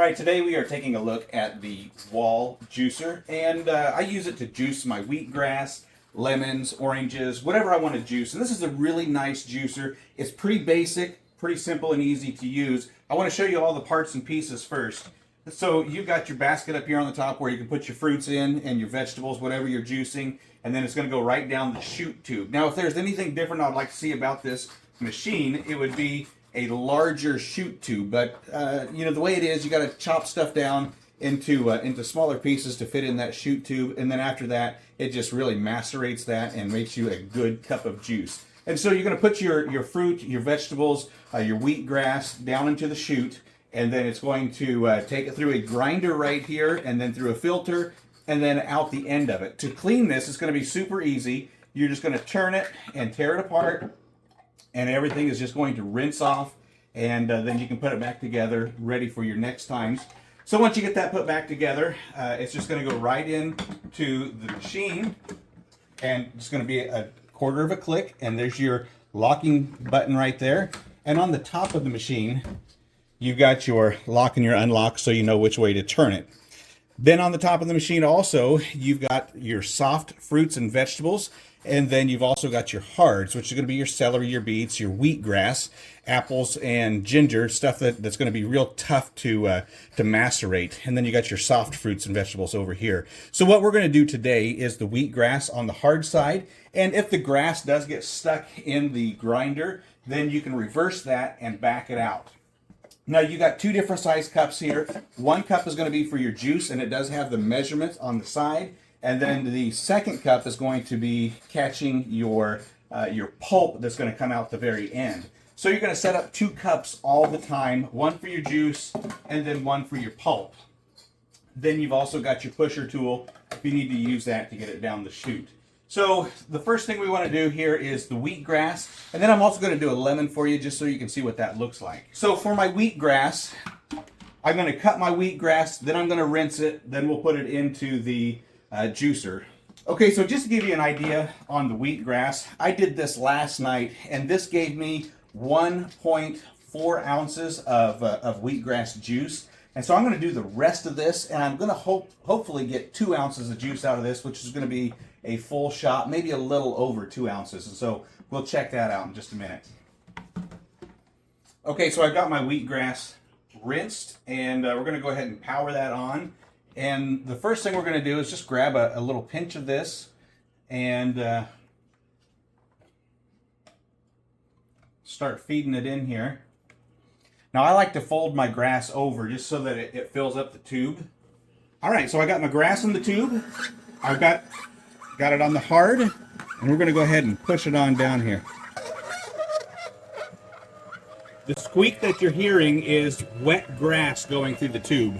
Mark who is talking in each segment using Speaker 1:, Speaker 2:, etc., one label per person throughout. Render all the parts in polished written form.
Speaker 1: Alright, today we are taking a look at the WHALL juicer, and I use it to juice my wheatgrass, lemons, oranges, whatever I want to juice. And this is a really nice juicer. It's pretty basic, pretty simple and easy to use. I want to show you all the parts and pieces first. So you've got your basket up here on the top where you can put your fruits in and your vegetables, whatever you're juicing, and then it's going to go right down the chute tube. Now if there's anything different I'd like to see about this machine, it would be a larger chute tube, but you know, the way it is, you got to chop stuff down into smaller pieces to fit in that chute tube, and then after that it just really macerates that and makes you a good cup of juice. And so you're going to put your fruit, your vegetables, your wheatgrass down into the chute, and then it's going to take it through a grinder right here, and then through a filter, and then out the end of it. To clean this, it's going to be super easy. You're just going to turn it and tear it apart, and everything is just going to rinse off, and then you can put it back together ready for your next times. So once you get that put back together, it's just going to go right into the machine, and it's going to be a quarter of a click, and there's your locking button right there. And on the top of the machine, you've got your lock and your unlock, so you know which way to turn it. Then on the top of the machine also, you've got your soft fruits and vegetables, and then you've also got your hards, which is going to be your celery, your beets, your wheatgrass, apples, and ginger, stuff that's going to be real tough to macerate. And then you got your soft fruits and vegetables over here. So what we're going to do today is the wheatgrass on the hard side, and if the grass does get stuck in the grinder, then you can reverse that and back it out. Now you got two different size cups here. One cup is going to be for your juice, and it does have the measurement on the side. And then the second cup is going to be catching your pulp that's going to come out the very end. So you're going to set up two cups all the time, one for your juice and then one for your pulp. Then you've also got your pusher tool if you need to use that to get it down the chute. So the first thing we want to do here is the wheatgrass, and then I'm also going to do a lemon for you just so you can see what that looks like. So for my wheatgrass, I'm going to cut my wheatgrass, then I'm going to rinse it, then we'll put it into the juicer. Okay, so just to give you an idea on the wheatgrass, I did this last night, and this gave me 1.4 ounces of wheatgrass juice. And so I'm going to do the rest of this, and I'm going to hopefully get 2 ounces of juice out of this, which is going to be a full shot, maybe a little over 2 ounces. And so we'll check that out in just a minute. Okay, so I've got my wheatgrass rinsed, and we're going to go ahead and power that on. And the first thing we're going to do is just grab a little pinch of this and start feeding it in here. Now I like to fold my grass over just so that it fills up the tube. All right, so I got my grass in the tube. I've got it on the hard, and we're going to go ahead and push it on down here. The squeak that you're hearing is wet grass going through the tube.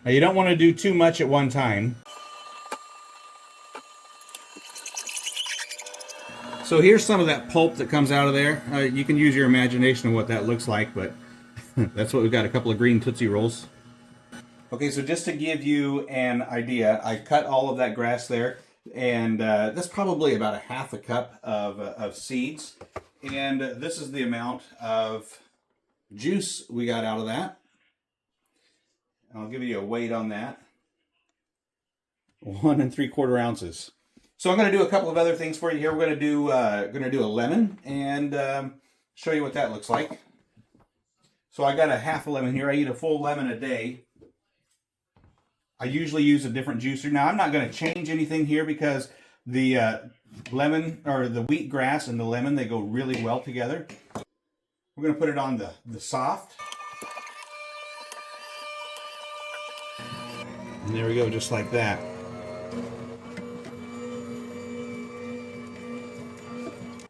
Speaker 1: Now you don't want to do too much at one time. So here's some of that pulp that comes out of there. You can use your imagination of what that looks like, but that's what we've got, a couple of green Tootsie Rolls. Okay, so just to give you an idea, I cut all of that grass there, and that's probably about a half a cup of seeds. And this is the amount of juice we got out of that. I'll give you a weight on that. 1 3/4 ounces. So I'm going to do a couple of other things for you here. We're going to do a lemon and show you what that looks like. So I got a half a lemon here. I eat a full lemon a day. I usually use a different juicer. Now I'm not going to change anything here because the lemon or the wheatgrass and the lemon, they go really well together. We're going to put it on the soft. And there we go, just like that.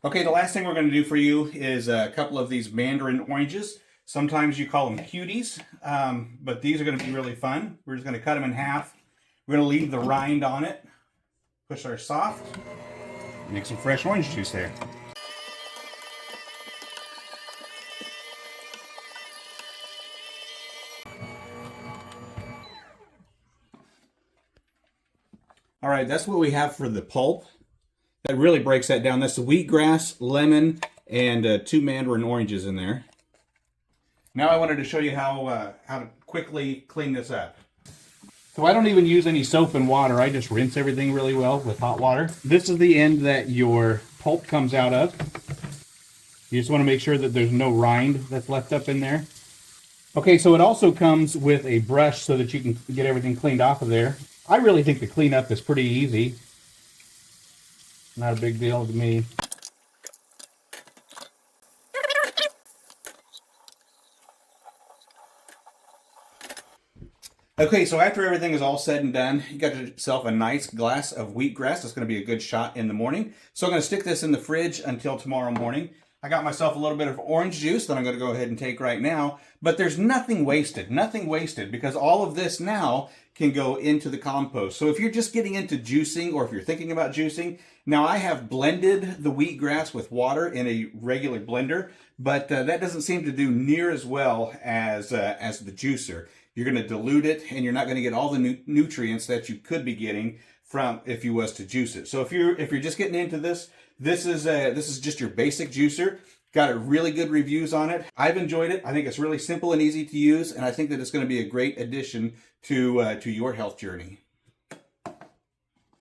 Speaker 1: Okay, the last thing we're going to do for you is a couple of these mandarin oranges. Sometimes you call them cuties, but these are going to be really fun. We're just going to cut them in half. We're going to leave the rind on it, push our soft, make some fresh orange juice there. All right, that's what we have for the pulp. That really breaks that down. That's the wheatgrass, lemon, and 2 mandarin oranges in there. Now I wanted to show you how to quickly clean this up. So I don't even use any soap and water. I just rinse everything really well with hot water. This is the end that your pulp comes out of. You just want to make sure that there's no rind that's left up in there. Okay, so it also comes with a brush so that you can get everything cleaned off of there. I really think the cleanup is pretty easy. Not a big deal to me. Okay, so after everything is all said and done, you got yourself a nice glass of wheatgrass. That's going to be a good shot in the morning. So I'm going to stick this in the fridge until tomorrow morning. I got myself a little bit of orange juice that I'm going to go ahead and take right now. But there's nothing wasted because all of this now can go into the compost. So if you're just getting into juicing or if you're thinking about juicing, now I have blended the wheatgrass with water in a regular blender, but that doesn't seem to do near as well as the juicer. You're going to dilute it, and you're not going to get all the nutrients that you could be getting from if you was to juice it. So if you're just getting into this, this is just your basic juicer. Got a really good reviews on it. I've enjoyed it. I think it's really simple and easy to use, and I think that it's going to be a great addition to your health journey.